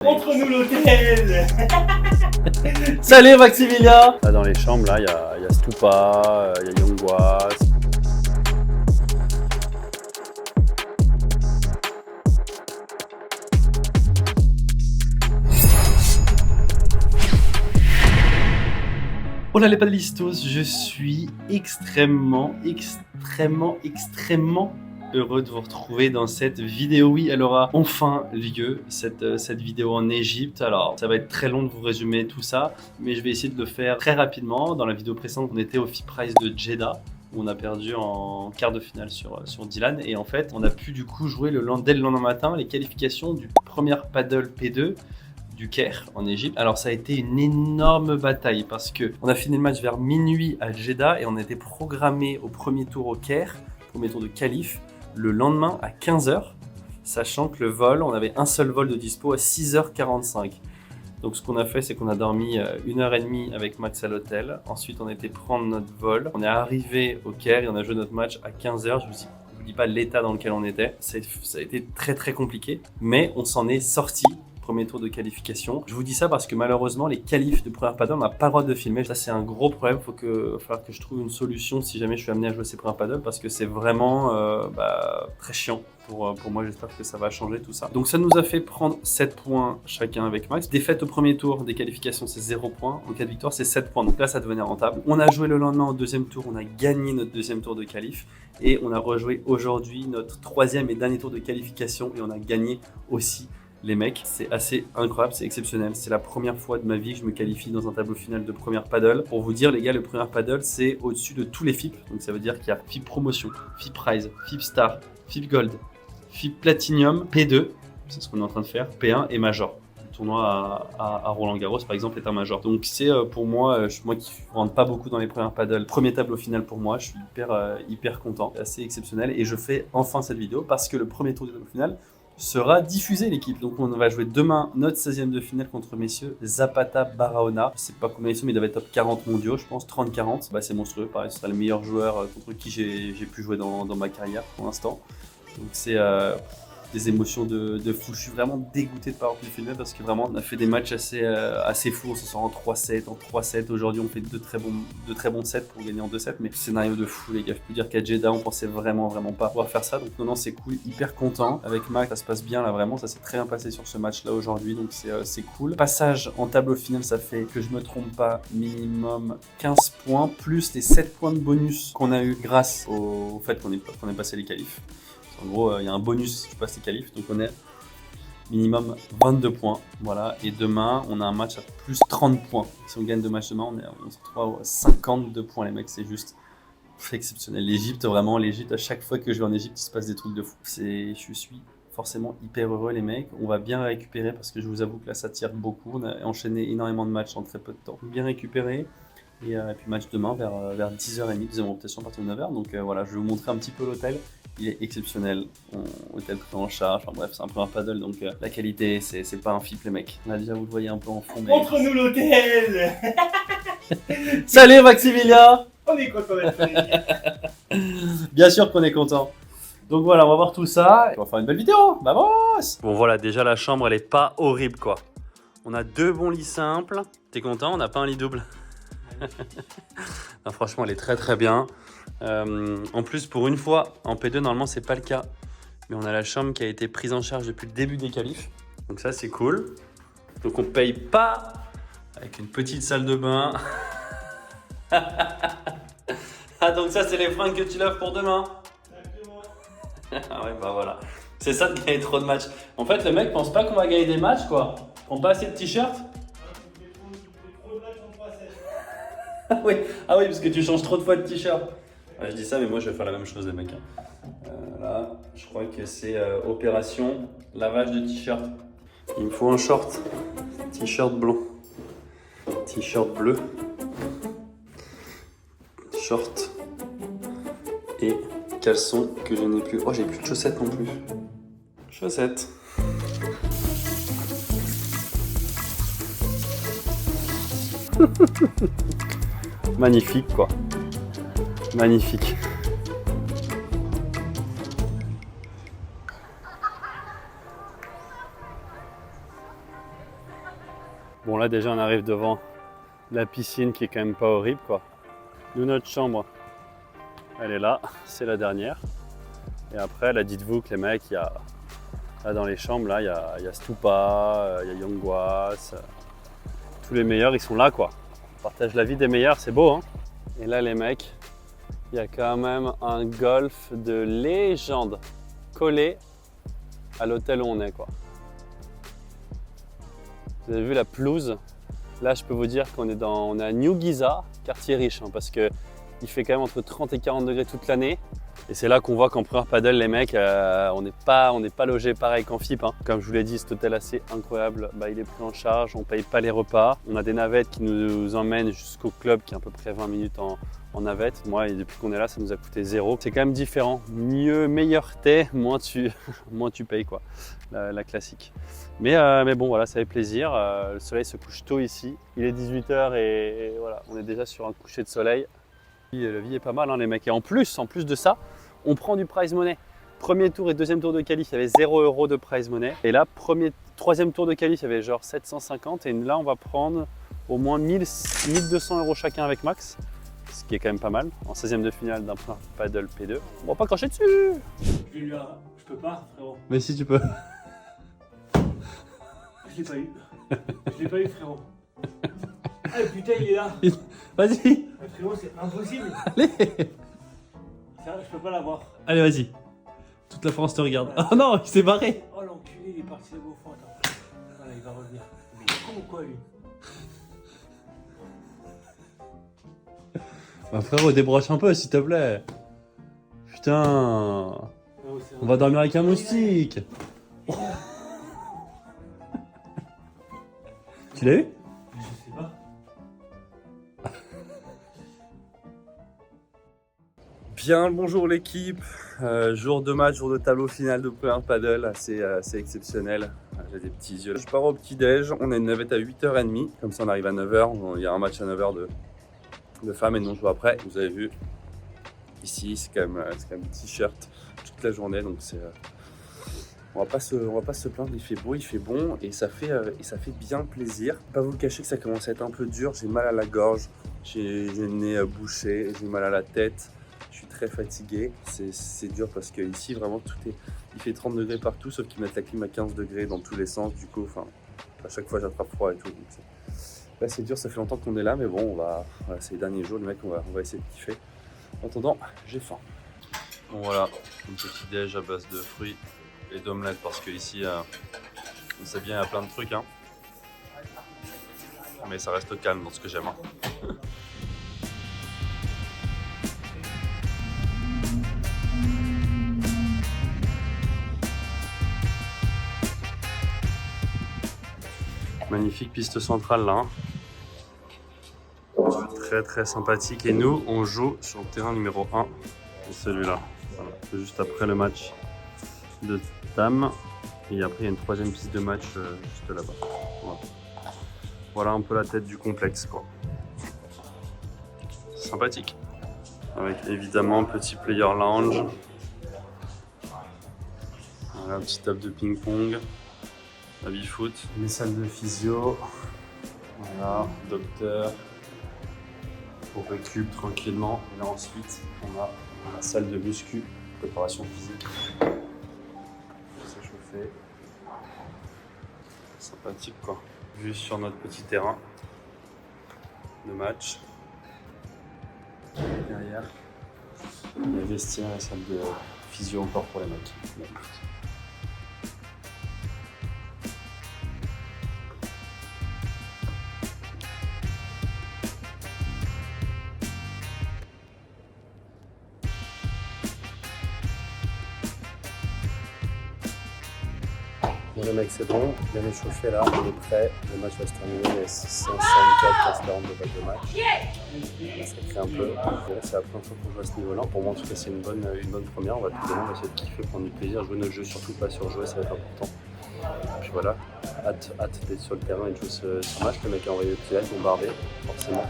Montre-nous l'hôtel. Salut Maximilien. Là dans les chambres, là, il y a Stupa, il y a Yongwa. Oh là les paddlistos, je suis extrêmement heureux de vous retrouver dans cette vidéo. Oui, elle aura enfin lieu, cette vidéo en Égypte. Alors, ça va être très long de vous résumer tout ça, mais je vais essayer de le faire très rapidement. Dans la vidéo précédente, on était au FIP Prize de Jeddah, où on a perdu en quart de finale sur Dylan. Et en fait, on a pu du coup jouer dès le lendemain matin les qualifications du premier paddle P2 du Caire en Égypte. Alors ça a été une énorme bataille parce que on a fini le match vers minuit à Jeddah et on était programmé au premier tour au Caire, premier tour de qualif, le lendemain à 15h, sachant que le vol, on avait un seul vol de dispo à 6h45. Donc ce qu'on a fait, c'est qu'on a dormi 1h30 avec Max à l'hôtel. Ensuite, on a été prendre notre vol. On est arrivé au Caire et on a joué notre match à 15h. Je vous dis pas l'état dans lequel on était. Ça a été très compliqué, mais on s'en est sorti. Premier tour de qualification. Je vous dis ça parce que malheureusement les qualifs de première paddle on n'a pas le droit de filmer. Ça c'est un gros problème. Il va falloir que je trouve une solution si jamais je suis amené à jouer ces premières paddle parce que c'est vraiment très chiant pour moi. J'espère que ça va changer tout ça. Donc ça nous a fait prendre 7 points chacun avec Max. Défaite au premier tour des qualifications c'est 0 points. En cas de victoire c'est 7 points. Donc là ça devenait rentable. On a joué le lendemain au deuxième tour. On a gagné notre deuxième tour de qualif et on a rejoué aujourd'hui notre troisième et dernier tour de qualification et on a gagné aussi. Les mecs, c'est assez incroyable, c'est exceptionnel. C'est la première fois de ma vie que je me qualifie dans un tableau final de première paddle. Pour vous dire, les gars, le premier paddle, c'est au-dessus de tous les FIP. Donc ça veut dire qu'il y a FIP Promotion, FIP Prize, FIP Star, FIP Gold, FIP Platinum, P2, c'est ce qu'on est en train de faire, P1 et Major. Le tournoi à Roland Garros, par exemple, est un Major. Donc c'est pour moi, moi qui ne rentre pas beaucoup dans les premières paddles, premier tableau final pour moi, je suis hyper content, assez exceptionnel. Et je fais enfin cette vidéo parce que le premier tour du tableau final sera diffusé l'équipe. Donc on va jouer demain notre 16e de finale contre messieurs Zapata Barahona. Je sais pas combien ils sont mais ils doivent être top 40 mondiaux je pense, 30-40. C'est monstrueux, pareil ce sera le meilleur joueur contre qui j'ai pu jouer dans ma carrière pour l'instant. Donc c'est des émotions de fou. Je suis vraiment dégoûté de ne pas avoir pu le filmer parce que vraiment on a fait des matchs assez fous. On se sort en 3-7, Aujourd'hui on fait de très bons sets pour gagner en 2-7. Mais scénario de fou les gars. Je peux dire qu'à Jeddah on pensait vraiment pas pouvoir faire ça. Donc non c'est cool, hyper content. Avec Max ça se passe bien là vraiment. Ça s'est très bien passé sur ce match là aujourd'hui. Donc c'est cool. Passage en tableau final ça fait que je me trompe pas minimum 15 points plus les 7 points de bonus qu'on a eu grâce au fait qu'on ait passé les qualifs. En gros, il y a un bonus si je passe les qualifs, donc on est minimum 22 points. Voilà, et demain, on a un match à plus 30 points. Si on gagne 2 matchs demain, on se retrouve à 52 points, les mecs, c'est juste exceptionnel. L'Égypte, à chaque fois que je vais en Égypte, il se passe des trucs de fou. Je suis forcément hyper heureux, les mecs. On va bien récupérer parce que je vous avoue que là, ça tire beaucoup. On a enchaîné énormément de matchs en très peu de temps. Bien récupérer. Et puis match demain vers 10h30, deuxième rotation à partir de 9h. Donc voilà, je vais vous montrer un petit peu l'hôtel. Il est exceptionnel, hôtel pris en charge, enfin bref c'est un peu un paddle donc la qualité c'est pas un FIP les mecs. Là déjà vous le voyez un peu en fond mais... Montre-nous l'hôtel. Salut Maximilien. On est content d'être là. Bien sûr qu'on est content. Donc voilà, on va voir tout ça. On va faire une belle vidéo, vamos. Bon voilà, déjà la chambre elle est pas horrible quoi. On a 2 bons lits simples. T'es content? On n'a pas un lit double. Non, franchement elle est très bien. En plus pour une fois en P2 normalement c'est pas le cas mais on a la chambre qui a été prise en charge depuis le début des qualifs donc ça c'est cool. Donc on paye pas avec une petite salle de bain. Ah donc ça c'est les fringues que tu laves pour demain. Ah ouais bah voilà, c'est ça de gagner trop de matchs. En fait le mec pense pas qu'on va gagner des matchs quoi. Prends pas assez de t-shirts. Ah oui parce que tu changes trop de fois de t-shirt. Je dis ça mais moi je vais faire la même chose les mecs. Là je crois que c'est opération lavage de t-shirt. Il me faut un short, t-shirt blanc, t-shirt bleu, short et caleçon que je n'ai plus. Oh j'ai plus de chaussettes non plus. Chaussettes. Magnifique quoi. Magnifique. Bon là déjà on arrive devant la piscine qui est quand même pas horrible quoi. Nous notre chambre, elle est là, c'est la dernière. Et après là dites-vous que les mecs, il y a là dans les chambres là, il y a Stupa, il y a Yongwas, tous les meilleurs ils sont là quoi. On partage la vie des meilleurs, c'est beau hein. Et là les mecs, il y a quand même un golf de légende collé à l'hôtel où on est quoi. Vous avez vu la pelouse? Là, je peux vous dire qu'on est à New Giza, quartier riche, hein, parce qu'il fait quand même entre 30 et 40 degrés toute l'année. Et c'est là qu'on voit qu'en première paddle, les mecs, on n'est pas logé pareil qu'en FIP. Hein. Comme je vous l'ai dit, cet hôtel assez incroyable, il est pris en charge, on ne paye pas les repas. On a des navettes qui nous emmènent jusqu'au club, qui est à peu près 20 minutes en navette. Moi, et depuis qu'on est là, ça nous a coûté 0. C'est quand même différent. Meilleur t'es, moins tu payes quoi. La classique. Mais bon, voilà, ça fait plaisir. Le soleil se couche tôt ici. Il est 18h et voilà, on est déjà sur un coucher de soleil. La vie est pas mal, hein, les mecs. Et en plus de ça, on prend du prize money. Premier tour et deuxième tour de qualif, il y avait 0 € de prize money. Et là, troisième tour de qualif, il y avait genre 750. Et là, on va prendre au moins 1200 € chacun avec Max. Ce qui est quand même pas mal. En 16e de finale d'un paddle P2. On va pas cracher dessus. Je peux pas, frérot. Mais si tu peux. Je l'ai pas eu. Je l'ai pas eu, frérot. Ah putain, il est là. Vas-y. Frérot, c'est impossible. Allez. Ça, je peux pas l'avoir. Allez, vas-y. Toute la France te regarde. Oh non, il s'est barré. Oh l'enculé, il est parti là-bas au fond. Attends. Voilà, il va revenir. Mais il est con ou quoi, lui? Bah frérot, débroche un peu s'il te plaît. Putain. On va dormir avec un moustique. Oh. Tu l'as eu? Je sais pas. Bien le bonjour l'équipe. Jour de match, jour de tableau final de première paddle, assez exceptionnel. J'ai des petits yeux. Je pars au petit déj, on a une navette à 8h30. Comme ça on arrive à 9h. Il y a un match à 9h de femmes et non je vois après. Vous avez vu ici, c'est quand même t-shirt toute la journée, donc c'est on va pas se plaindre. Il fait beau, il fait bon et ça fait bien plaisir. Pas vous le cacher que ça commence à être un peu dur. J'ai mal à la gorge, j'ai le nez bouché, j'ai mal à la tête. Je suis très fatigué. C'est dur parce que ici vraiment il fait 30 degrés partout, sauf qu'ils mettent la clim à 15 degrés dans tous les sens. Du coup, à chaque fois j'attrape froid et tout. Donc là c'est dur, ça fait longtemps qu'on est là, mais bon, voilà, c'est les derniers jours, les mecs, on va essayer de kiffer. En attendant, j'ai faim. Bon voilà, un petit déj à base de fruits et d'omelette parce que ici, on sait bien, il y a plein de trucs, hein. Mais ça reste calme dans ce que j'aime. Hein. Magnifique piste centrale là. Hein. Très très sympathique. Et nous, on joue sur le terrain numéro 1, celui-là. Voilà. Juste après le match de Tam. Et après, il y a une troisième piste de match juste là-bas. Voilà un peu la tête du complexe, quoi. Sympathique. Avec évidemment un petit player lounge. Voilà, un petit table de ping-pong. Baby-foot. Les salles de physio. Voilà, docteur. Pour récup tranquillement. Et là ensuite, on a la salle de muscu, préparation physique. S'échauffer. Sympathique quoi. Vue sur notre petit terrain de match. Et derrière, les vestiaires et la salle de physio encore pour les mecs. Bon les mecs c'est bon, bien échauffé là, on est prêt, le match va se terminer, les 504 40 de balle de match. Là, ça crée un peu, c'est la première fois qu'on joue à ce niveau-là, pour moi en tout cas c'est une bonne première, on va tout donner, on va essayer de kiffer, prendre du plaisir, jouer notre jeu, surtout pas surjouer, ça va être important. Et puis voilà, hâte d'être sur le terrain et de jouer ce match, le mec a envoyé le petit like, bombardé, forcément.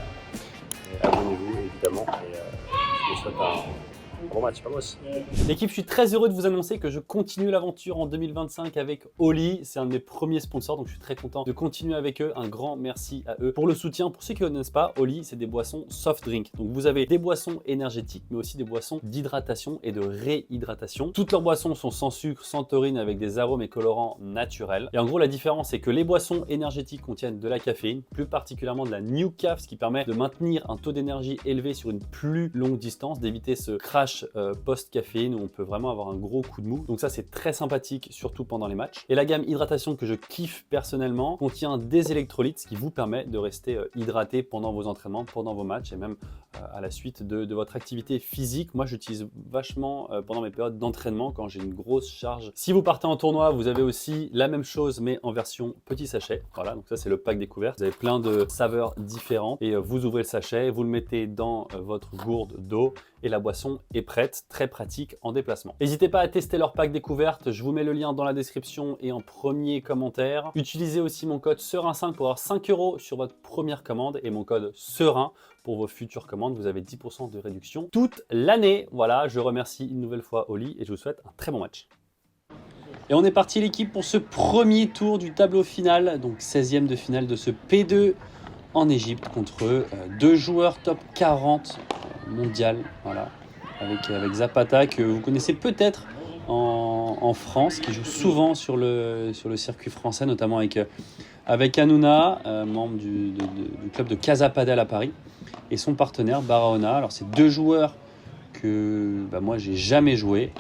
Et abonnez-vous évidemment, et je vous souhaite Bon match, vamos. L'équipe, je suis très heureux de vous annoncer que je continue l'aventure en 2025 avec Oli. C'est un de mes premiers sponsors, donc je suis très content de continuer avec eux. Un grand merci à eux pour le soutien. Pour ceux qui ne connaissent pas, Oli, c'est des boissons soft drink. Donc vous avez des boissons énergétiques, mais aussi des boissons d'hydratation et de réhydratation. Toutes leurs boissons sont sans sucre, sans taurine, avec des arômes et colorants naturels. Et en gros, la différence, c'est que les boissons énergétiques contiennent de la caféine, plus particulièrement de la New Caf, ce qui permet de maintenir un taux d'énergie élevé sur une plus longue distance, d'éviter ce crash post-caféine où on peut vraiment avoir un gros coup de mou. Donc ça, c'est très sympathique, surtout pendant les matchs. Et la gamme hydratation que je kiffe personnellement contient des électrolytes, ce qui vous permet de rester hydraté pendant vos entraînements, pendant vos matchs et même à la suite de votre activité physique. Moi, j'utilise vachement pendant mes périodes d'entraînement quand j'ai une grosse charge. Si vous partez en tournoi, vous avez aussi la même chose mais en version petit sachet. Voilà, donc ça c'est le pack découverte. Vous avez plein de saveurs différentes et vous ouvrez le sachet, vous le mettez dans votre gourde d'eau et la boisson est prête, très pratique en déplacement. N'hésitez pas à tester leur pack découverte, je vous mets le lien dans la description et en premier commentaire. Utilisez aussi mon code SEREIN5 pour avoir 5 € sur votre première commande et mon code SEREIN pour vos futures commandes. Vous avez 10% de réduction toute l'année. Voilà, je remercie une nouvelle fois Oli et je vous souhaite un très bon match. Et on est parti l'équipe pour ce premier tour du tableau final, donc 16e de finale de ce P2 en Égypte contre deux joueurs top 40 mondial, voilà, avec Zapata que vous connaissez peut-être en France, qui joue souvent sur le circuit français, notamment avec Hanouna, membre du club de Casa Padel à Paris, et son partenaire Barahona. Alors c'est deux joueurs que moi j'ai jamais joué.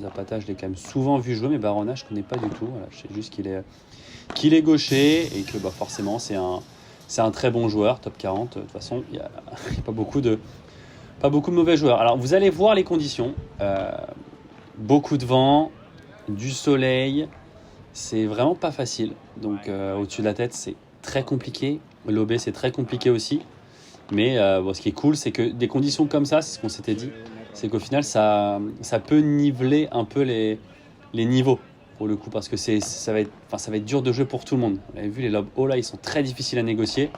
Zapata, je l'ai quand même souvent vu jouer, mais Barahona, je connais pas du tout. Voilà, je sais juste qu'il est gaucher et que forcément c'est un très bon joueur, top 40. De toute façon, il n'y a pas beaucoup de mauvais joueurs. Alors vous allez voir les conditions. Beaucoup de vent, du soleil, c'est vraiment pas facile. Donc au-dessus de la tête, c'est très compliqué. L'OB, c'est très compliqué aussi. Mais ce qui est cool, c'est que des conditions comme ça, c'est ce qu'on s'était dit, c'est qu'au final, ça peut niveler un peu les niveaux, pour le coup, parce que ça va être dur de jouer pour tout le monde. Vous avez vu, les lob hauts, là, ils sont très difficiles à négocier.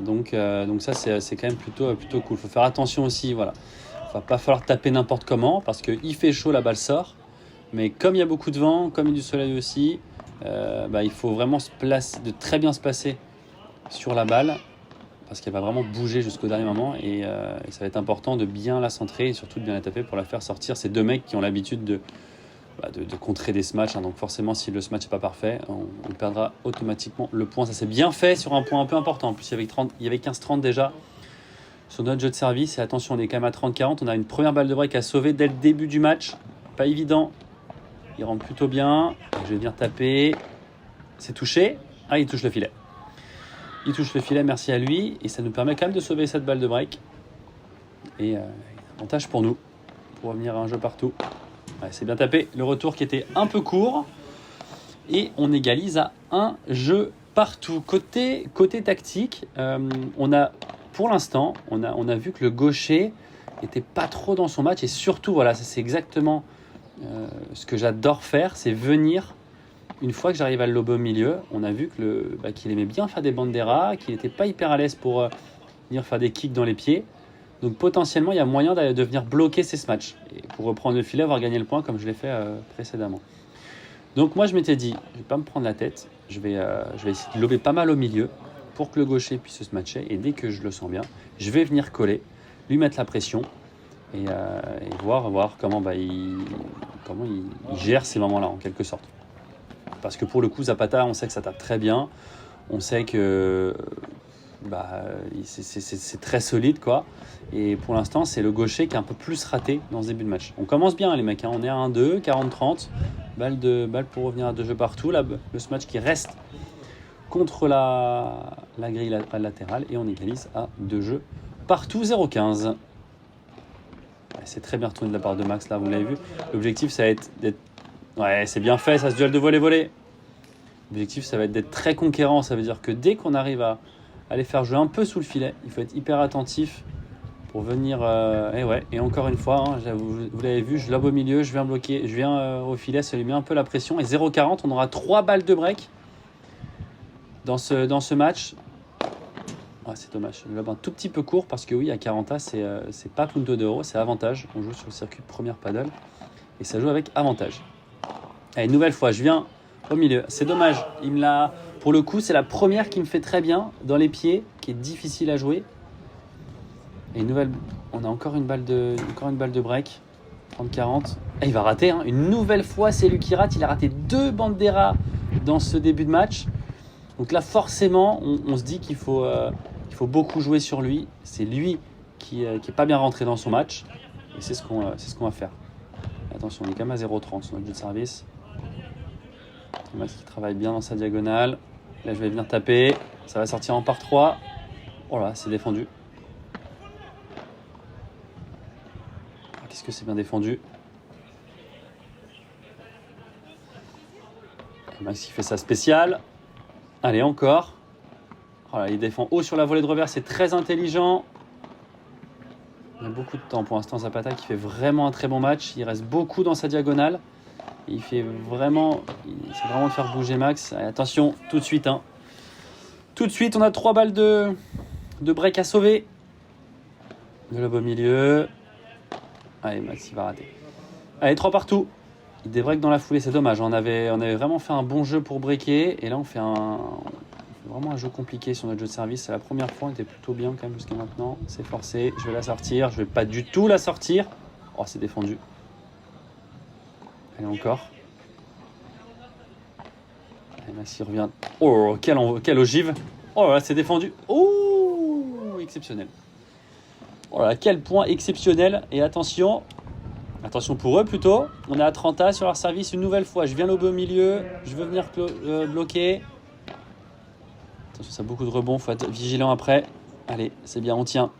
Donc ça, c'est quand même plutôt cool. Il faut faire attention aussi, voilà. Il ne va pas falloir taper n'importe comment, parce qu'il fait chaud, la balle sort. Mais comme il y a beaucoup de vent, comme il y a du soleil aussi, il faut vraiment de très bien se placer sur la balle, parce qu'elle va vraiment bouger jusqu'au dernier moment et ça va être important de bien la centrer et surtout de bien la taper pour la faire sortir. Ces deux mecs qui ont l'habitude de contrer des smatchs, hein. Donc forcément, si le smatch n'est pas parfait, on perdra automatiquement le point. Ça s'est bien fait sur un point un peu important. En plus, il y avait 15-30 déjà sur notre jeu de service. Et attention, on est quand même à 30-40. On a une première balle de break à sauver dès le début du match. Pas évident. Il rentre plutôt bien. Je vais venir taper. C'est touché. Ah, il touche le filet. Il touche le filet, merci à lui. Et ça nous permet quand même de sauver cette balle de break. Et avantage pour nous, pour revenir à un jeu partout. Ouais, c'est bien tapé. Le retour qui était un peu court. Et on égalise à un jeu partout. Côté tactique, pour l'instant, on a vu que le gaucher n'était pas trop dans son match. Et surtout, voilà, ça c'est exactement ce que j'adore faire, c'est venir. Une fois que j'arrive à le lober au milieu, on a vu qu'il aimait bien faire des banderas, qu'il n'était pas hyper à l'aise pour venir faire des kicks dans les pieds. Donc potentiellement, il y a moyen de venir bloquer ces matchs. Et pour reprendre le filet, avoir gagné le point comme je l'ai fait précédemment. Donc moi, je m'étais dit, je ne vais pas me prendre la tête. Je vais essayer de lober pas mal au milieu pour que le gaucher puisse se matcher. Et dès que je le sens bien, je vais venir coller, lui mettre la pression et voir comment il gère ces moments-là, en quelque sorte. Parce que pour le coup, Zapata, on sait que ça tape très bien. On sait que c'est très solide, quoi. Et pour l'instant, c'est le gaucher qui est un peu plus raté dans ce début de match. On commence bien, les mecs, hein. On est à 1-2, 40-30. Balle pour revenir à 2 jeux partout. Là, le match qui reste contre la grille latérale. Et on égalise à 2 jeux partout, 0-15. C'est très bien retourné de la part de Max, là, vous l'avez vu. L'objectif, ça va être d'être... Ouais, c'est bien fait, ça, ce duel de volley-volley. L'objectif, ça va être d'être très conquérant. Ça veut dire que dès qu'on arrive à les faire jouer un peu sous le filet, il faut être hyper attentif pour venir... Et encore une fois, hein, vous l'avez vu, je lobe au milieu, je viens au filet, ça lui met un peu la pression. Et 0-40, on aura 3 balles de break dans ce match. Ouais, c'est dommage. Le lob un tout petit peu court parce que oui, à 40, c'est pas punto d'euro, c'est avantage. On joue sur le circuit de première paddle et ça joue avec avantage. Allez, nouvelle fois, je viens au milieu. C'est dommage. Il me l'a. Pour le coup, c'est la première qui me fait très bien dans les pieds, qui est difficile à jouer. Et une nouvelle. On a encore une balle de break. 30-40. Et il va rater. Hein. Une nouvelle fois, c'est lui qui rate. Il a raté 2 banderas dans ce début de match. Donc là, forcément, on se dit qu'il faut beaucoup jouer sur lui. C'est lui qui est pas bien rentré dans son match. Et c'est ce qu'on va faire. Attention, on est quand même à 0,30 sur notre jeu de service. Max qui travaille bien dans sa diagonale. Là, je vais venir taper. Ça va sortir en par 3. Oh là, c'est défendu. Qu'est-ce que c'est bien défendu. Et Max qui fait sa spéciale. Allez, encore. Voilà, il défend haut sur la volée de revers. C'est très intelligent. Il a beaucoup de temps pour l'instant. Zapata qui fait vraiment un très bon match. Il reste beaucoup dans sa diagonale. Il essaie vraiment de faire bouger Max. Allez, attention, tout de suite. Hein. Tout de suite, on a 3 balles de break à sauver. Le lob au milieu. Allez, Max, il va rater. Allez, 3 partout. Il débreak dans la foulée, c'est dommage. On avait vraiment fait un bon jeu pour breaker. Et là, on fait vraiment un jeu compliqué sur notre jeu de service. C'est la première fois, on était plutôt bien quand même jusqu'à maintenant. C'est forcé, je vais la sortir. Je vais pas du tout la sortir. Oh, c'est défendu. Allez, encore. Allez, Max, il revient. Oh, quelle ogive. Oh là, c'est défendu. Oh, exceptionnel. Oh là, quel point exceptionnel. Et attention pour eux plutôt. On est à 30A sur leur service une nouvelle fois. Je viens lober au milieu. Je veux venir bloquer. Attention, ça a beaucoup de rebonds. Il faut être vigilant après. Allez, c'est bien, on tient.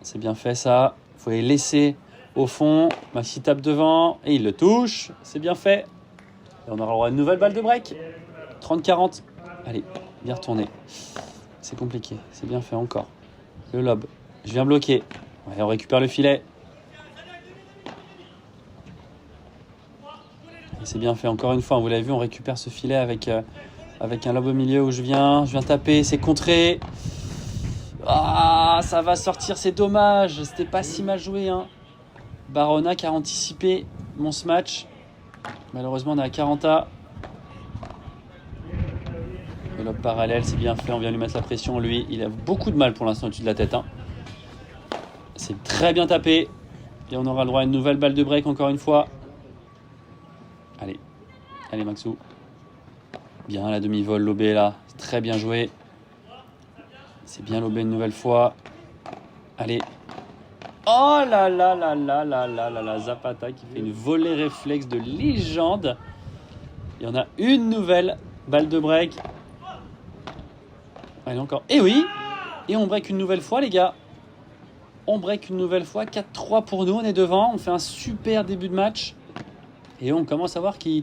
C'est bien fait ça. Il faut les laisser au fond. Maxi tape devant. Et il le touche. C'est bien fait. Et on aura le droit à une nouvelle balle de break. 30-40. Allez, bien retourné. C'est compliqué. C'est bien fait encore. Le lob. Je viens bloquer. Ouais, on récupère le filet. Et c'est bien fait. Encore une fois, vous l'avez vu, on récupère ce filet avec un lob au milieu où je viens taper. C'est contré. Ah, ça va sortir. C'est dommage. C'était pas si mal joué. Hein. Barona qui a anticipé mon match. Malheureusement, on est à 40A. Le lob parallèle, c'est bien fait. On vient lui mettre la pression. Lui, il a beaucoup de mal pour l'instant au-dessus de la tête. Hein. C'est très bien tapé. Et on aura le droit à une nouvelle balle de break encore une fois. Allez Maxou. Bien la demi-vol lobé là. C'est très bien joué. C'est bien lobé une nouvelle fois. Allez. Oh là là là là là là là là. Zapata qui fait une volée réflexe de légende. Et on a une nouvelle balle de break. Allez encore. Et oui. Et on break une nouvelle fois les gars. On break une nouvelle fois, 4-3 pour nous, on est devant, on fait un super début de match. Et on commence à voir qu'ils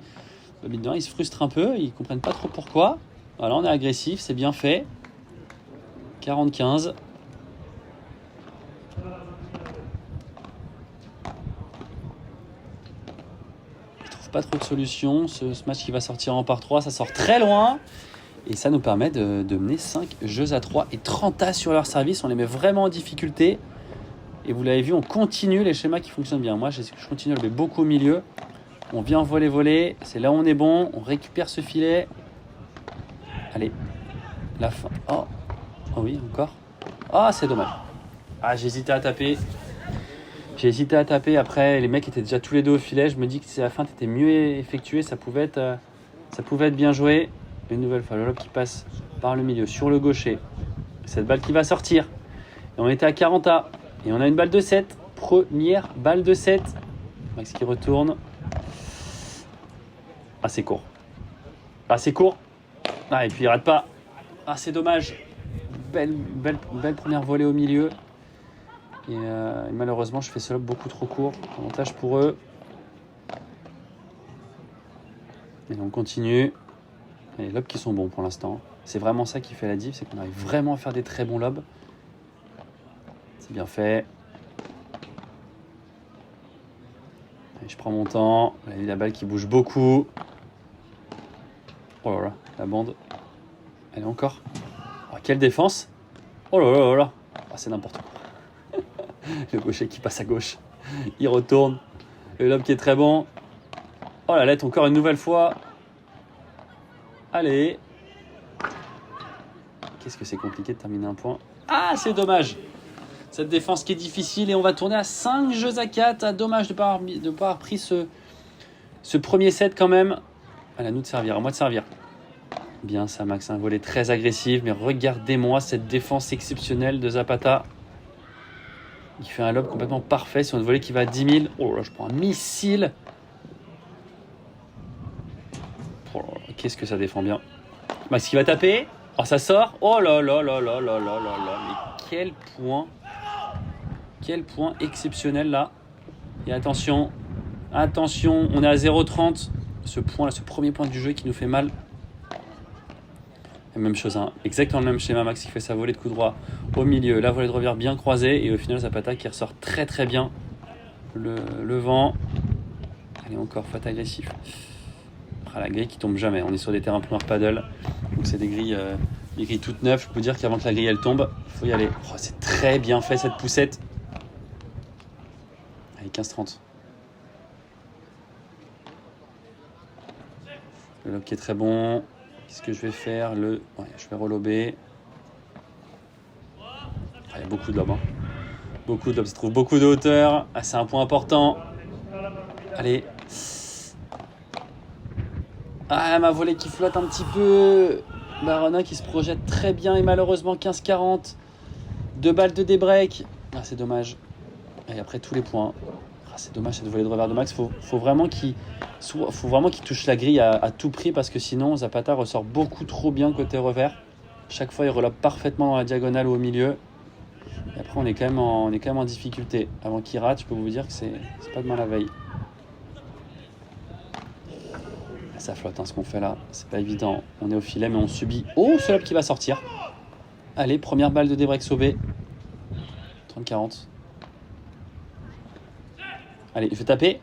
se frustrent un peu, ils ne comprennent pas trop pourquoi. Voilà, on est agressif, c'est bien fait. 40-15. Ils ne trouvent pas trop de solutions. Ce match qui va sortir en par 3, ça sort très loin. Et ça nous permet de mener 5 jeux à 3 et 30A sur leur service. On les met vraiment en difficulté. Et vous l'avez vu, on continue les schémas qui fonctionnent bien. Moi, je continue à lever beaucoup au milieu. On vient voler. C'est là où on est bon. On récupère ce filet. Allez, la fin. Oh oui, encore. Ah, c'est dommage. Ah, j'ai hésité à taper. Après, les mecs étaient déjà tous les deux au filet. Je me dis que si la feinte était mieux effectuée, ça pouvait être bien joué. Une nouvelle fois, le lob qui passe par le milieu sur le gaucher. Cette balle qui va sortir. Et on était à 40A. Et on a une balle de 7. Première balle de 7. Max qui retourne. Ah, c'est court. Ah, et puis il rate pas. Ah, c'est dommage. Belle première volée au milieu. Et malheureusement, je fais ce lob beaucoup trop court. Avantage pour eux. Et on continue. Et les lobs qui sont bons pour l'instant. C'est vraiment ça qui fait la diff. C'est qu'on arrive vraiment à faire des très bons lobs. C'est bien fait. Allez, je prends mon temps. Allez, la balle qui bouge beaucoup. Oh là là, la bande. Allez, encore. Oh, quelle défense. Oh là là là là. Oh, c'est n'importe quoi. Le gaucher qui passe à gauche. Il retourne. Le lob qui est très bon. Oh la lettre encore une nouvelle fois. Allez. Qu'est-ce que c'est compliqué de terminer un point. Ah, c'est dommage. Cette défense qui est difficile et on va tourner à 5 jeux à 4. Ah, dommage de ne pas avoir pris ce premier set quand même. Allez, à nous de servir, à moi de servir. Bien ça Max, un volet très agressif, mais regardez-moi cette défense exceptionnelle de Zapata. Il fait un lob complètement parfait sur une volée qui va à 10 000. Oh là, je prends un missile. Oh là là, qu'est-ce que ça défend bien. Max qui va taper. Oh, ça sort. Oh là là là là là là là là. Mais quel point. Quel point exceptionnel là. Et attention. Attention, on est à 0,30. Ce point là, ce premier point du jeu qui nous fait mal. La même chose, hein. Exactement le même schéma. Max qui fait sa volée de coup droit au milieu. La volée de revers bien croisée. Et au final, Zapata qui ressort très très bien. Le vent. Allez, encore, faute agressif. Ah, la grille qui tombe jamais. On est sur des terrains première paddle. Donc c'est des grilles toutes neuves. Je peux dire qu'avant que la grille elle tombe, il faut y aller. Oh, c'est très bien fait cette poussette. Allez, 15-30. Le lob qui est très bon. Qu'est-ce que je vais faire? Ouais, je vais relober. Ah, il y a beaucoup de lobes. Hein. Beaucoup de lobes. Ça trouve beaucoup de hauteur. Ah, c'est un point important. Allez. Ah, ma volée qui flotte un petit peu. Barona qui se projette très bien et malheureusement 15-40. 2 balles de débreak. Ah, c'est dommage. Et après tous les points. Ah, c'est dommage cette volée de revers de Max. Faut vraiment qu'il touche la grille à tout prix parce que sinon Zapata ressort beaucoup trop bien côté revers. Chaque fois il relobe parfaitement dans la diagonale ou au milieu. Et après on est quand même en difficulté. Avant qu'il rate, je peux vous dire que c'est pas demain la veille. Ça flotte hein, ce qu'on fait là, c'est pas évident. On est au filet mais on subit. Oh, ce lob qui va sortir. Allez, première balle de débreak sauvée. 30-40. Allez, je vais taper.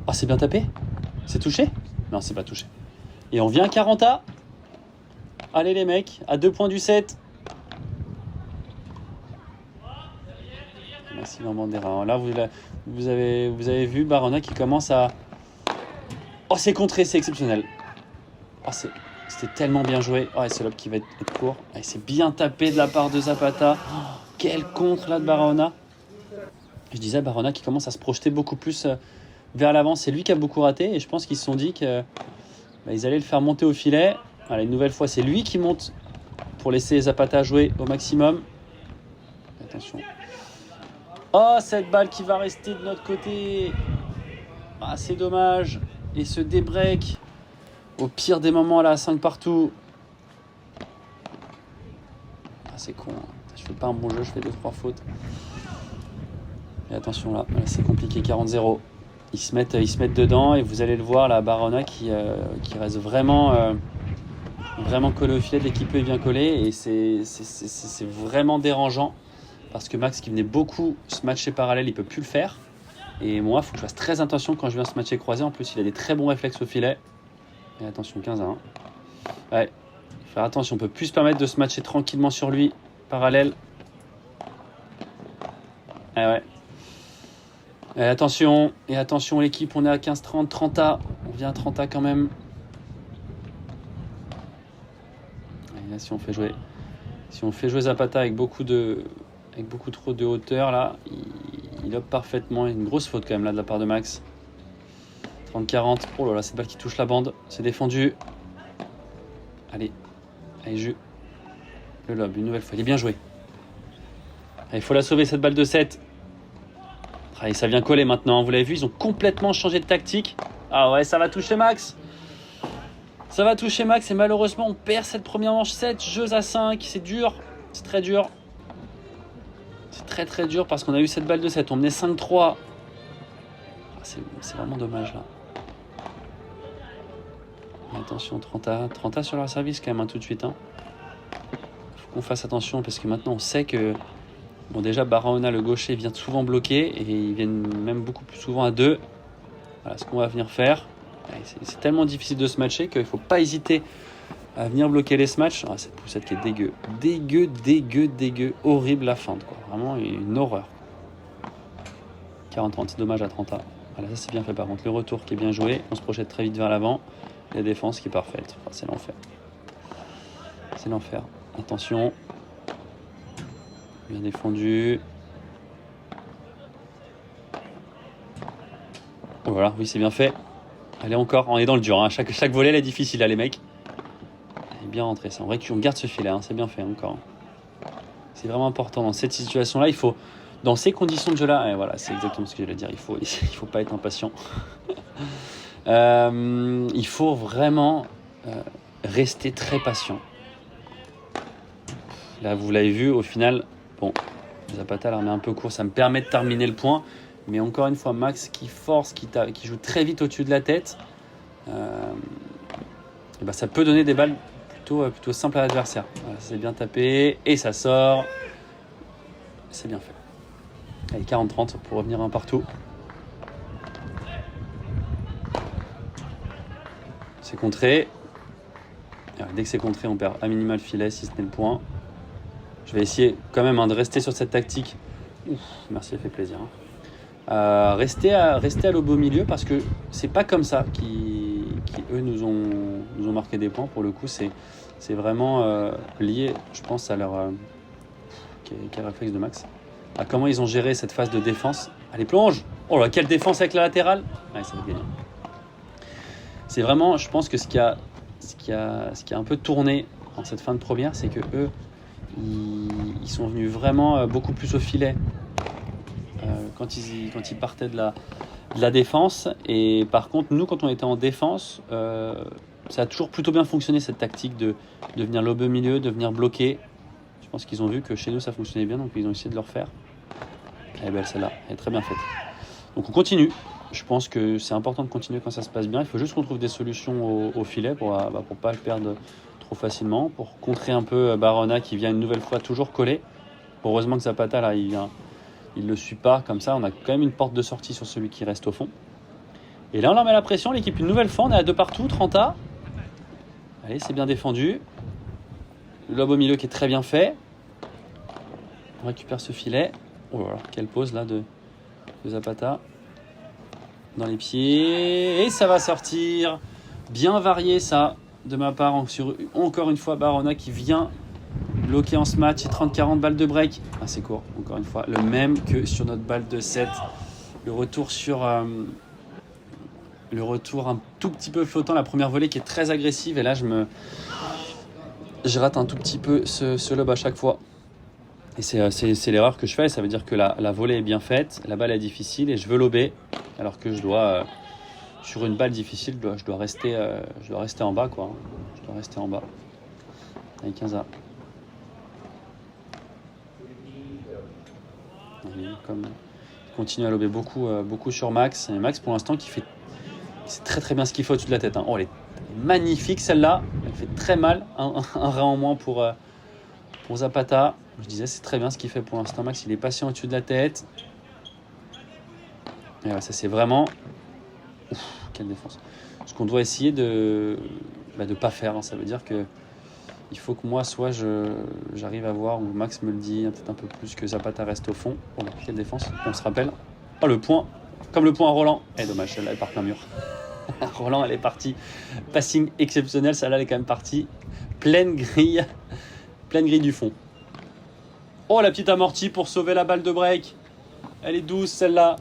Oh, c'est bien tapé. C'est touché? Non, c'est pas touché. Et on vient à 40A. Allez les mecs, à 2 points du set. Maxime Bandera. Là, vous avez vu Barona qui commence à... Oh, c'est contré, c'est exceptionnel. Oh, c'était tellement bien joué. Oh, et ce lob qui va être court. Oh, c'est bien tapé de la part de Zapata. Oh, quel contre là de Barona. Je disais Barona qui commence à se projeter beaucoup plus vers l'avant. C'est lui qui a beaucoup raté et je pense qu'ils se sont dit qu'ils allaient le faire monter au filet. Allez, une nouvelle fois, c'est lui qui monte pour laisser Zapata jouer au maximum. Attention. Oh, cette balle qui va rester de notre côté. Ah, c'est dommage. Et ce débreak, au pire des moments, là, à 5 partout. Ah, c'est con. Hein. Je fais pas un bon jeu, je fais 2-3 fautes. Et attention, là c'est compliqué, 40-0. Ils se mettent dedans et vous allez le voir, la Barona qui reste vraiment collé au filet dès qu'il peut, il vient coller. Et c'est vraiment dérangeant parce que Max qui venait beaucoup se matcher parallèle, il peut plus le faire. Et moi, il faut que je fasse très attention quand je viens se matcher croisé. En plus, il a des très bons réflexes au filet. Et attention, 15-1. Ouais, faire attention, on peut plus se permettre de se matcher tranquillement sur lui, parallèle. Ah ouais. Et attention l'équipe, on est à 15-30, 30A. On vient à 30A quand même. Et là, si on fait jouer Zapata avec beaucoup trop de hauteur, là, il lobe parfaitement. Il y a une grosse faute quand même là de la part de Max. 30-40. Oh là là, cette balle qui touche la bande. C'est défendu. Allez, Jus. Le lob, une nouvelle fois. Il est bien joué. Allez, il faut la sauver cette balle de 7. Allez, ça vient coller maintenant. Vous l'avez vu, ils ont complètement changé de tactique. Ah ouais, ça va toucher Max. Ça va toucher Max et malheureusement, on perd cette première manche 7 jeux à 5. C'est dur. C'est très dur. C'est très très dur parce qu'on a eu cette balle de 7. On menait 5-3. Ah, c'est vraiment dommage là. Mais attention, 30A sur leur service quand même, hein, tout de suite. Hein. Faut qu'on fasse attention parce que maintenant on sait que... Bon, déjà, Barahona, le gaucher, vient souvent bloquer et ils viennent même beaucoup plus souvent à 2. Voilà ce qu'on va venir faire. C'est tellement difficile de se matcher qu'il ne faut pas hésiter à venir bloquer les smatchs. Ah, cette poussette qui est dégueu. Dégueu. Horrible la feinte, quoi. Vraiment une horreur. 40-30, c'est dommage à 30 A. Voilà, ça c'est bien fait par contre. Le retour qui est bien joué. On se projette très vite vers l'avant. La défense qui est parfaite. Enfin, c'est l'enfer. C'est l'enfer. Attention. Bien défendu. Voilà, oui, c'est bien fait. Allez, encore, on est dans le dur. Hein. Chaque volet, elle est difficile, là, les mecs. Elle est bien rentrée, ça. En vrai, qu'on garde ce filet, hein. C'est bien fait, encore. C'est vraiment important. Dans cette situation-là, il faut, dans ces conditions de jeu-là, et voilà, c'est exactement ce que j'allais dire. Il faut pas être impatient. Il faut vraiment rester très patient. Là, vous l'avez vu, au final, bon, Zapata la remet un peu court. Ça me permet de terminer le point. Mais encore une fois, Max qui force, qui joue très vite au-dessus de la tête, et ben ça peut donner des balles plutôt simples à l'adversaire. Voilà, c'est bien tapé et ça sort. C'est bien fait. Allez, 40-30 pour revenir un partout. C'est contré. Alors, dès que c'est contré, on perd à minima le filet, si ce n'est le point. Je vais essayer quand même de rester sur cette tactique. Ouf, merci, ça fait plaisir. Rester à l'aube au milieu parce que c'est pas comme ça qui eux nous ont marqué des points. Pour le coup, c'est vraiment lié, je pense, à leur quel réflexe de Max, à comment ils ont géré cette phase de défense. Allez, plonge. Oh là, quelle défense avec la latérale. Ouais, ça va gagner. C'est vraiment, je pense que ce qui a un peu tourné en cette fin de première, c'est que eux ils sont venus vraiment beaucoup plus au filet quand ils partaient de la défense. Et par contre, nous, quand on était en défense, ça a toujours plutôt bien fonctionné, cette tactique de venir lober au milieu, de venir bloquer. Je pense qu'ils ont vu que chez nous, ça fonctionnait bien, donc ils ont essayé de le refaire. Elle est belle celle-là, elle est très bien faite. Donc on continue. Je pense que c'est important de continuer quand ça se passe bien. Il faut juste qu'on trouve des solutions au filet pour pas le perdre trop facilement, pour contrer un peu Barona qui vient une nouvelle fois toujours coller. Heureusement que Zapata, là, il le suit pas comme ça. On a quand même une porte de sortie sur celui qui reste au fond. Et là, on leur met la pression. L'équipe, une nouvelle fois, on est à 2 partout, 30 A. Allez, c'est bien défendu. Le lob au milieu qui est très bien fait. On récupère ce filet. Oh là là, quelle pause là de Zapata. Dans les pieds. Et ça va sortir. Bien varié ça de ma part. Sur, encore une fois, Barona qui vient bloqué en ce match, 30-40 balles de break. Ah, c'est court, encore une fois. Le même que sur notre balle de 7. Le retour sur... le retour un tout petit peu flottant. La première volée qui est très agressive. Et là, je rate un tout petit peu ce lob à chaque fois. Et c'est l'erreur que je fais. Ça veut dire que la volée est bien faite. La balle est difficile et je veux lober. Alors que je dois... sur une balle difficile, je dois rester en bas, quoi. Je dois rester en bas. Avec 15 A. Comme il continue à lober beaucoup sur Max. Et Max, pour l'instant, c'est très très bien ce qu'il fait au-dessus de la tête. Hein. Oh, elle est magnifique celle-là. Elle fait très mal. Un rein en moins pour Zapata. Je disais, c'est très bien ce qu'il fait pour l'instant. Max, il est patient au-dessus de la tête. Et ouais, ça c'est vraiment... Ouf, quelle défense. Ce qu'on doit essayer de pas faire. Hein. Ça veut dire que il faut que moi, soit j'arrive à voir, ou Max me le dit peut-être un peu plus, que Zapata reste au fond. Oh, quelle défense, on se rappelle. Oh, le point, comme le point à Roland. Eh, dommage, celle-là, elle part plein mur. Roland, elle est partie. Passing exceptionnel, celle-là, elle est quand même partie. Pleine grille du fond. Oh, la petite amortie pour sauver la balle de break. Elle est douce, celle-là.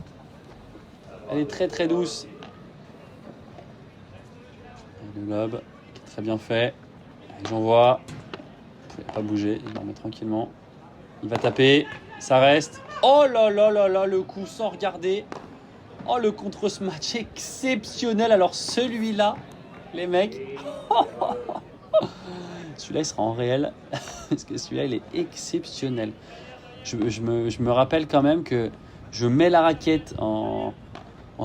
Elle est très, très douce. Et le lob, qui est très bien fait. J'envoie, il ne pouvait pas bouger, il va remettre tranquillement. Il va taper, ça reste. Oh là là là là, le coup sans regarder. Oh, le contre-smash exceptionnel. Alors celui-là, les mecs, celui-là il sera en réel, parce que celui-là il est exceptionnel. Je me rappelle quand même que je mets la raquette en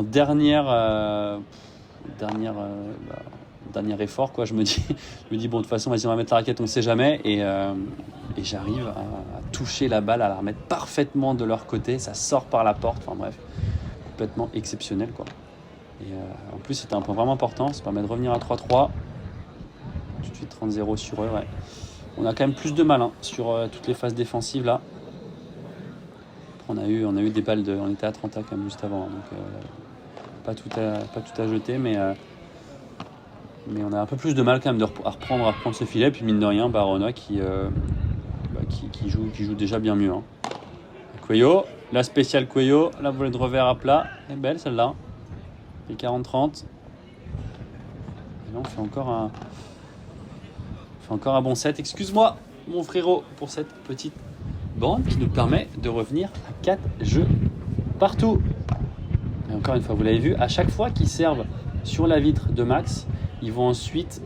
dernier effort, quoi. Je me dis bon, de toute façon, vas-y, on va mettre la raquette, on ne sait jamais, et j'arrive à toucher la balle, à la remettre parfaitement de leur côté, ça sort par la porte, enfin bref, complètement exceptionnel, quoi. Et en plus, c'était un point vraiment important, ça permet de revenir à 3-3. 30-0 sur eux, ouais. On a quand même plus de mal hein, sur toutes les phases défensives là. On a eu des balles on était à 30 quand même juste avant, hein, donc pas tout à jeter, mais on a un peu plus de mal quand même à reprendre ce filet. Puis mine de rien, Barona qui joue déjà bien mieux. Hein. Cuello, la spéciale Cuello, la volée de revers à plat, elle est belle celle-là. Et 40-30. Et là on fait encore un bon set. Excuse-moi mon frérot pour cette petite bande qui nous permet de revenir à 4 jeux partout. Et encore une fois, vous l'avez vu, à chaque fois qu'ils servent sur la vitre de Max, ils vont ensuite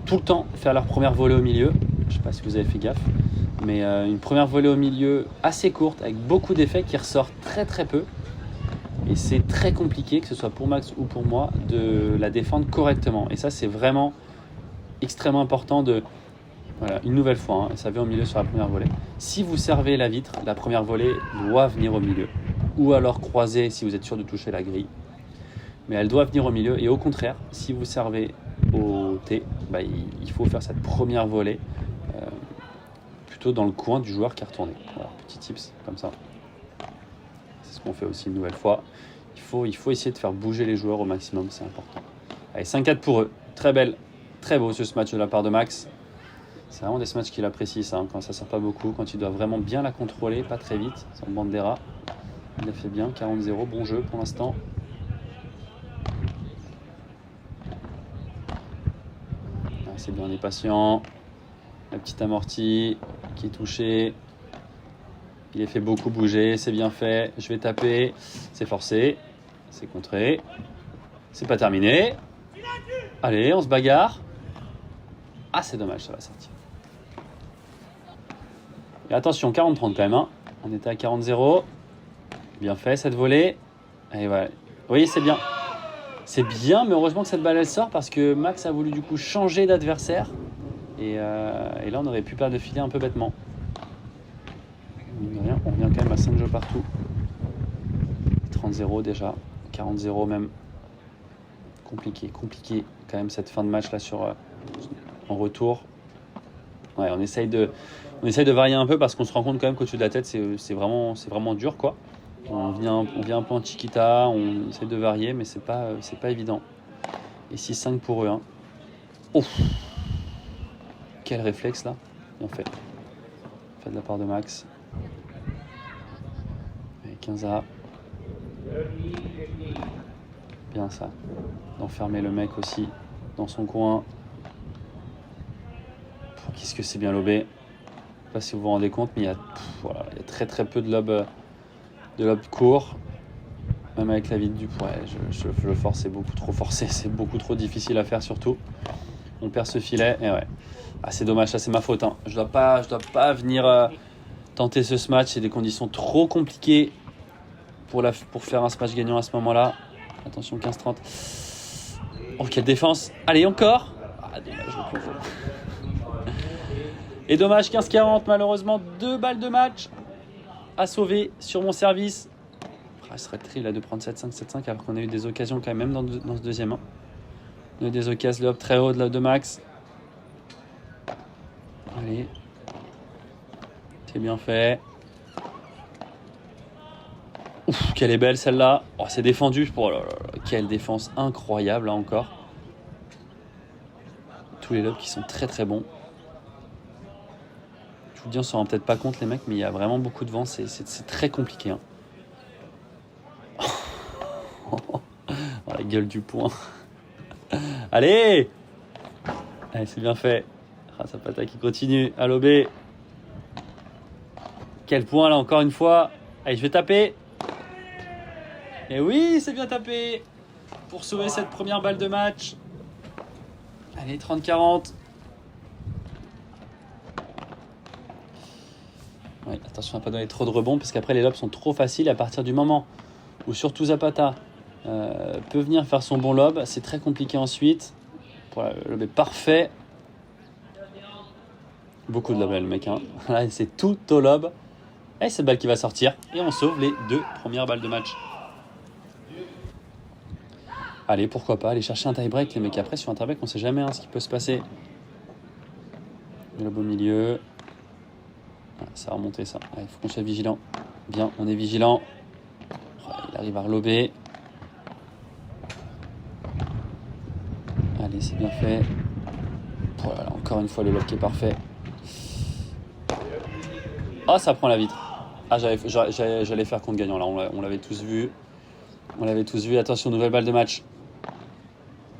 tout le temps faire leur première volée au milieu. Je ne sais pas si vous avez fait gaffe, mais une première volée au milieu assez courte avec beaucoup d'effets qui ressort très très peu. Et c'est très compliqué, que ce soit pour Max ou pour moi, de la défendre correctement. Et ça, c'est vraiment extrêmement important de... Voilà, une nouvelle fois, hein, ça vient au milieu sur la première volée. Si vous servez la vitre, la première volée doit venir au milieu. Ou alors croiser si vous êtes sûr de toucher la grille. Mais elle doit venir au milieu. Et au contraire, si vous servez au T, il faut faire cette première volée plutôt dans le coin du joueur qui a retourné. Voilà, petit tips comme ça. C'est ce qu'on fait aussi une nouvelle fois. Il faut essayer de faire bouger les joueurs au maximum, c'est important. Allez, 5-4 pour eux. Très belle, très beau ce match de la part de Max. C'est vraiment des matchs qu'il apprécie ça, hein, quand ça sort pas beaucoup, quand il doit vraiment bien la contrôler, pas très vite, sans Bandera. Il a fait bien, 40-0, bon jeu pour l'instant. Ah, c'est bien, on est patient. La petite amortie qui est touchée. Il est fait beaucoup bouger, c'est bien fait. Je vais taper, c'est forcé, c'est contré. C'est pas terminé. Allez, on se bagarre. Ah, c'est dommage, ça va sortir. Et attention, 40-30 quand même. Hein. On était à 40-0. Bien fait cette volée. Et voilà. Oui, c'est bien. C'est bien, mais heureusement que cette balle elle sort parce que Max a voulu du coup changer d'adversaire. Et là, on aurait pu perdre le filet un peu bêtement. Mine de rien, on revient quand même à 5 jeux partout. 30-0 déjà. 40-0 même. Compliqué quand même cette fin de match là en retour. Ouais, on essaye de varier un peu parce qu'on se rend compte quand même qu'au-dessus de la tête c'est vraiment dur quoi. On vient un peu en chiquita, on essaye de varier mais c'est pas évident. Et 6-5 pour eux. Hein. Ouf. Quel réflexe là. Bien fait. Fait de la part de Max. Et 15A. Bien ça. D'enfermer le mec aussi dans son coin. Qu'est-ce que c'est bien lobé. Je sais pas si vous vous rendez compte, mais il y a très très peu de lobes courts. Même avec la vitre du poids, je le force, c'est beaucoup trop forcé, c'est beaucoup trop difficile à faire surtout. On perd ce filet, et ouais. Ah, c'est dommage, ça c'est ma faute. Hein. Je dois pas venir tenter ce match, c'est des conditions trop compliquées pour faire un smash gagnant à ce moment-là. Attention, 15-30. Oh, quelle défense. Allez, encore. Ah, dommage, le pivot. Et dommage, 15-40, malheureusement, 2 balles de match à sauver sur mon service. Ah, ce serait triste là, de prendre 7-5, 7-5, alors qu'on a eu des occasions quand même dans ce deuxième. Hein. On a eu des occasions le hop très haut de Max. Allez. C'est bien fait. Ouf, quelle est belle celle-là. Oh, c'est défendu. Oh là là, quelle défense incroyable là encore. Tous les lobes qui sont très très bons. Je vous dis, on se rend peut-être pas compte les mecs, mais il y a vraiment beaucoup de vent. C'est très compliqué. Hein. Oh, la gueule du point. Allez, c'est bien fait. Ah, Zapata qui continue à lober. Quel point là encore une fois. Allez, je vais taper. Et oui, c'est bien tapé pour sauver cette première balle de match. Allez, 30-40. Ouais, attention à ne pas donner trop de rebonds parce qu'après les lobes sont trop faciles. À partir du moment où surtout Zapata peut venir faire son bon lob, c'est très compliqué ensuite. Voilà, le lob est parfait. Beaucoup de lob le mec. Hein. Là, c'est tout au lob. Et cette balle qui va sortir. Et on sauve les 2 premières balles de match. Allez, pourquoi pas, aller chercher un tie-break, les mecs. Après, sur un tie-break, on sait jamais ce qui peut se passer. Le beau milieu. Ah, ça va remonter, ça. Il faut qu'on soit vigilant. Bien, on est vigilant. Il arrive à relober. Allez, c'est bien fait. Voilà, encore une fois, le lob qui est parfait. Ah, ça prend la vitre. Ah, j'allais faire contre gagnant, là. On l'avait tous vu. On l'avait tous vu. Attention, nouvelle balle de match.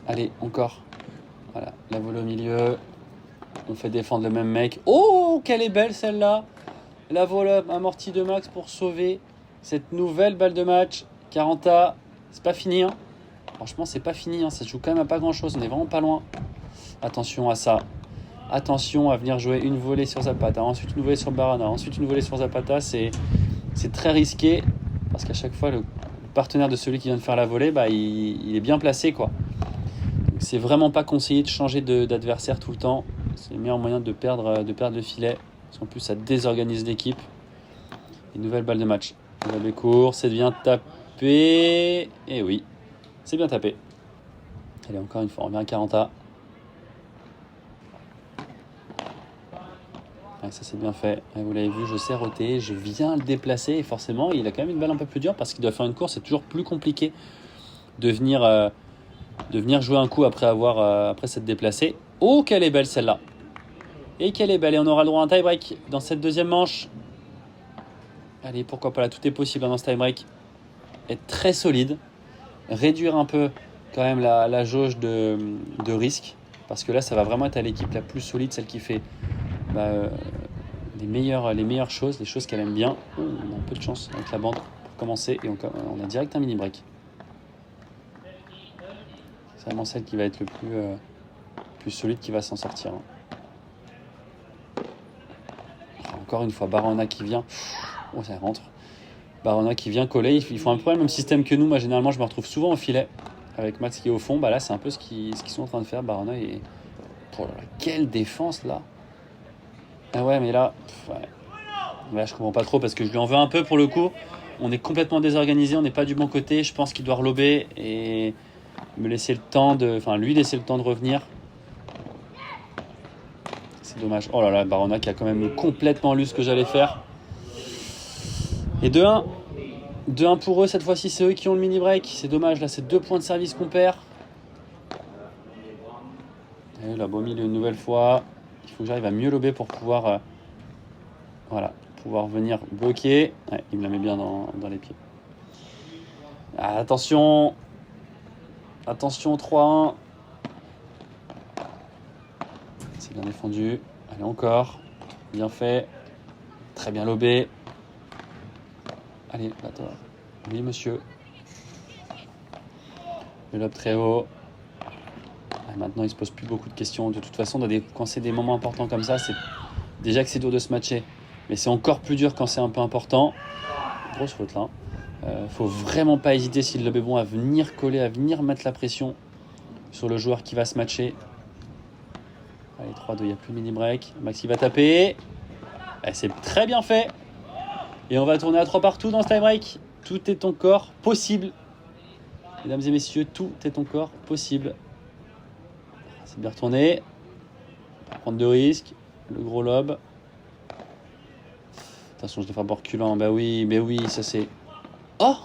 Allez, encore. Voilà, la volée au milieu. On fait défendre le même mec. Oh, quelle est belle celle-là. La volée amortie de Max pour sauver cette nouvelle balle de match. 40A, c'est pas fini. Hein. Franchement, c'est pas fini. Hein. Ça se joue quand même à pas grand-chose. On est vraiment pas loin. Attention à ça. Attention à venir jouer une volée sur Zapata. Ensuite, une volée sur Barana. Ensuite, une volée sur Zapata. C'est très risqué. Parce qu'à chaque fois, le partenaire de celui qui vient de faire la volée, il est bien placé, quoi. C'est vraiment pas conseillé de changer d'adversaire tout le temps. C'est le meilleur moyen de perdre le filet. Parce qu'en plus, ça désorganise l'équipe. Une nouvelle balle de match. La balle court, c'est bien tapé. Et oui, c'est bien tapé. Allez, encore une fois, on revient à 40A. Ouais, ça c'est bien fait. Ouais, vous l'avez vu, je sais roter, je viens le déplacer. Et forcément, il a quand même une balle un peu plus dure parce qu'il doit faire une course. C'est toujours plus compliqué de venir jouer un coup après s'être déplacé. Oh, quelle est belle celle-là. Et quelle est belle. Et on aura le droit à un tie-break dans cette deuxième manche. Allez, pourquoi pas là, tout est possible dans ce tie-break. Être très solide. Réduire un peu quand même la jauge de risque. Parce que là, ça va vraiment être à l'équipe la plus solide, celle qui fait les meilleures choses, les choses qu'elle aime bien. Oh, on a un peu de chance avec la bande pour commencer. Et on a direct un mini-break. C'est vraiment celle qui va être le plus solide qui va s'en sortir. Encore une fois, Barona qui vient. Oh, ça rentre. Barona qui vient coller. Ils font un peu le même système que nous. Moi, généralement, je me retrouve souvent au filet avec Max qui est au fond. Là, c'est un peu ce qu'ils sont en train de faire. Barona et quelle défense là. Ah ouais, mais là, là, je comprends pas trop parce que je lui en veux un peu pour le coup. On est complètement désorganisé. On n'est pas du bon côté. Je pense qu'il doit relober et lui laisser le temps de revenir. C'est dommage. Oh là là, Barona qui a quand même complètement lu ce que j'allais faire. Et 2-1. 2-1 pour eux, cette fois-ci, c'est eux qui ont le mini-break. C'est dommage, là, c'est 2 points de service qu'on perd. Et là, beau milieu une nouvelle fois. Il faut que j'arrive à mieux lober pour pouvoir venir bloquer. Ouais, il me la met bien dans les pieds. Ah, attention. Attention, 3-1. C'est bien défendu. Allez, encore. Bien fait. Très bien lobé. Allez, attends. Oui, monsieur. Le lob très haut. Et maintenant, il ne se pose plus beaucoup de questions. De toute façon, quand c'est des moments importants comme ça, c'est déjà que c'est dur de se matcher. Mais c'est encore plus dur quand c'est un peu important. Grosse faute là. Faut vraiment pas hésiter, si le lob est bon, à venir coller, à venir mettre la pression sur le joueur qui va se matcher. Allez, 3-2, il n'y a plus de mini-break. Maxi va taper. Et c'est très bien fait. Et on va tourner à 3 partout dans ce tie-break. Tout est encore possible. Mesdames et messieurs, tout est encore possible. C'est bien retourné. Pas prendre de risques. Le gros lob. Attention, je l'ai fait pas reculant. Bah oui, ça c'est... Oh,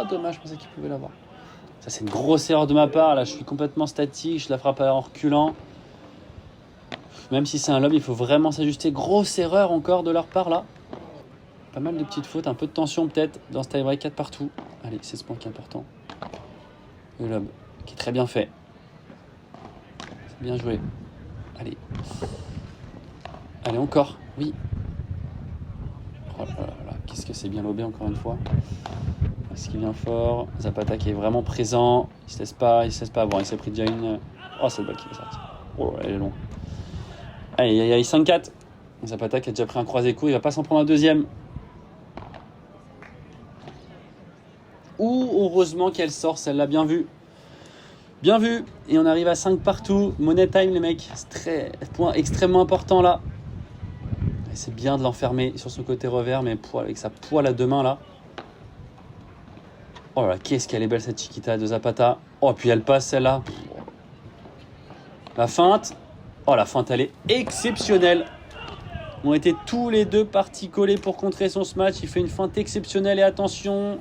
dommage, je pensais qu'il pouvait l'avoir. Ça c'est une grosse erreur de ma part. Là, je suis complètement statique. Je la frappe en reculant. Même si c'est un lob, il faut vraiment s'ajuster. Grosse erreur encore de leur part là. Pas mal de petites fautes, un peu de tension peut-être dans ce tie-break, 4 partout. Allez, c'est ce point qui est important. Le lob, qui est très bien fait. C'est bien joué. Allez. Allez, encore. Oui. Oh là là, qu'est-ce que c'est bien lobé encore une fois. Est-ce qu'il vient fort? Zapata qui est vraiment présent. Il se laisse pas avoir. Il s'est pris déjà une... Oh, cette balle qui va sortir. Oh, elle est longue. Allez, 5-4. Zapata qui a déjà pris un croisé court. Il va pas s'en prendre un deuxième. Heureusement qu'elle sort, celle-là, bien vue. Bien vu. Et on arrive à 5 partout. Money time, les mecs. C'est point extrêmement important, là. Et c'est bien de l'enfermer sur son côté revers, mais avec sa poêle à deux mains, là. Oh là là, qu'est-ce qu'elle est belle, cette Chiquita de Zapata. Oh, puis elle passe celle-là. La feinte. Oh, la feinte, elle est exceptionnelle. On était tous les deux partis collés pour contrer son smash. Il fait une feinte exceptionnelle et attention,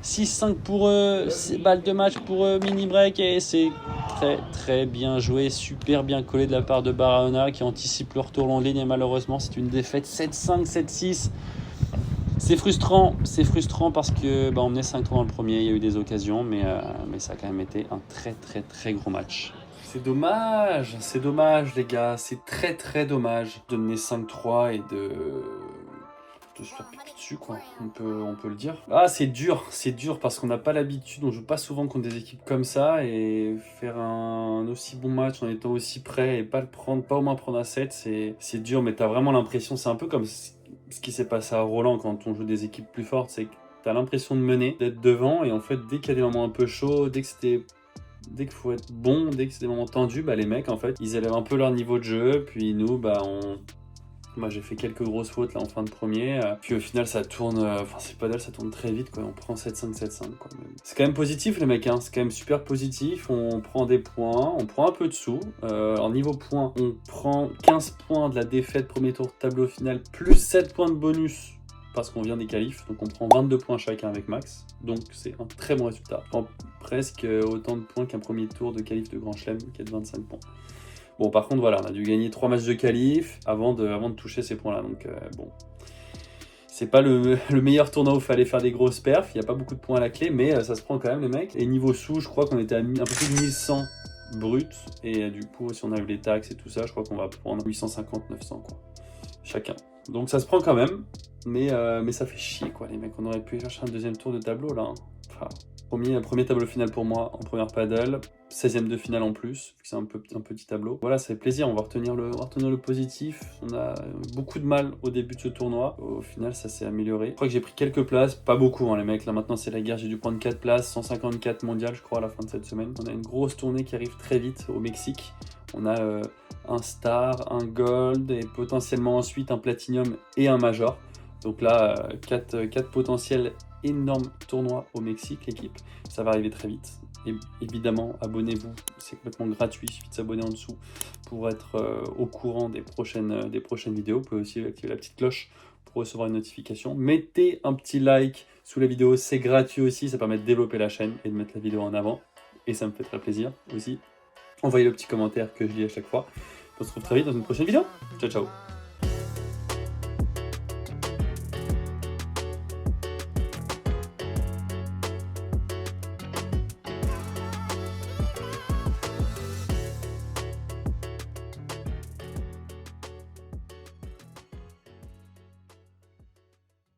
6-5 pour eux, 6 balles de match pour eux, mini break et c'est très bien joué, super bien collé de la part de Barahona qui anticipe le retour en ligne et malheureusement c'est une défaite 7-5, 7-6. C'est frustrant parce que on menait 5-3 dans le premier, il y a eu des occasions mais ça a quand même été un très gros match. C'est dommage les gars, c'est très dommage de mener 5-3 et de se faire piquer dessus quoi, on peut le dire. Ah c'est dur parce qu'on n'a pas l'habitude, on joue pas souvent contre des équipes comme ça et faire un aussi bon match en étant aussi prêt et pas au moins prendre à 7, c'est dur mais t'as vraiment l'impression, c'est un peu comme ce qui s'est passé à Roland quand on joue des équipes plus fortes, c'est que t'as l'impression de mener, d'être devant et en fait dès qu'il y a des moments un peu chauds, dès qu'il faut être bon, dès que c'est des moments tendus, les mecs en fait ils élèvent un peu leur niveau de jeu, puis nous moi j'ai fait quelques grosses fautes là en fin de premier, puis au final ça tourne, c'est pas d'elle, ça tourne très vite quoi, on prend 7-5, 7-5 quoi. C'est quand même positif les mecs, hein. C'est quand même super positif, on prend des points, on prend un peu de sous, en niveau points, on prend 15 points de la défaite premier tour de tableau final, plus 7 points de bonus parce qu'on vient des qualifs, donc on prend 22 points chacun avec Max, donc c'est un très bon résultat. On prend presque autant de points qu'un premier tour de qualif de Grand Chelem qui est de 25 points. Bon, par contre, voilà, on a dû gagner 3 matchs de qualif avant de toucher ces points-là. Donc, c'est pas le meilleur tournoi où il fallait faire des grosses perfs. Il n'y a pas beaucoup de points à la clé, mais ça se prend quand même, les mecs. Et niveau sous, je crois qu'on était à un peu plus de 1100 brut. Et du coup, si on a eu les taxes et tout ça, je crois qu'on va prendre 850, 900, quoi. Chacun. Donc, ça se prend quand même. Mais ça fait chier, quoi, les mecs. On aurait pu aller chercher un deuxième tour de tableau, là. Hein. Enfin, premier tableau final pour moi en première paddle, 16e de finale en plus, c'est un petit tableau. Voilà, ça fait plaisir, on va retenir le positif. On a beaucoup de mal au début de ce tournoi, au final ça s'est amélioré. Je crois que j'ai pris quelques places, pas beaucoup hein, les mecs, là maintenant c'est la guerre, j'ai dû prendre 4 places, 154 mondiales je crois à la fin de cette semaine. On a une grosse tournée qui arrive très vite au Mexique. On a un star, un gold et potentiellement ensuite un platinum et un major. Donc là, 4 potentiels énormes tournois au Mexique, l'équipe. Ça va arriver très vite. Et évidemment, abonnez-vous, c'est complètement gratuit, il suffit de s'abonner en dessous pour être au courant des prochaines vidéos. Vous pouvez aussi activer la petite cloche pour recevoir une notification. Mettez un petit like sous la vidéo, c'est gratuit aussi, ça permet de développer la chaîne et de mettre la vidéo en avant. Et ça me fait très plaisir aussi. Envoyez le petit commentaire que je lis à chaque fois. On se retrouve très vite dans une prochaine vidéo. Ciao, ciao.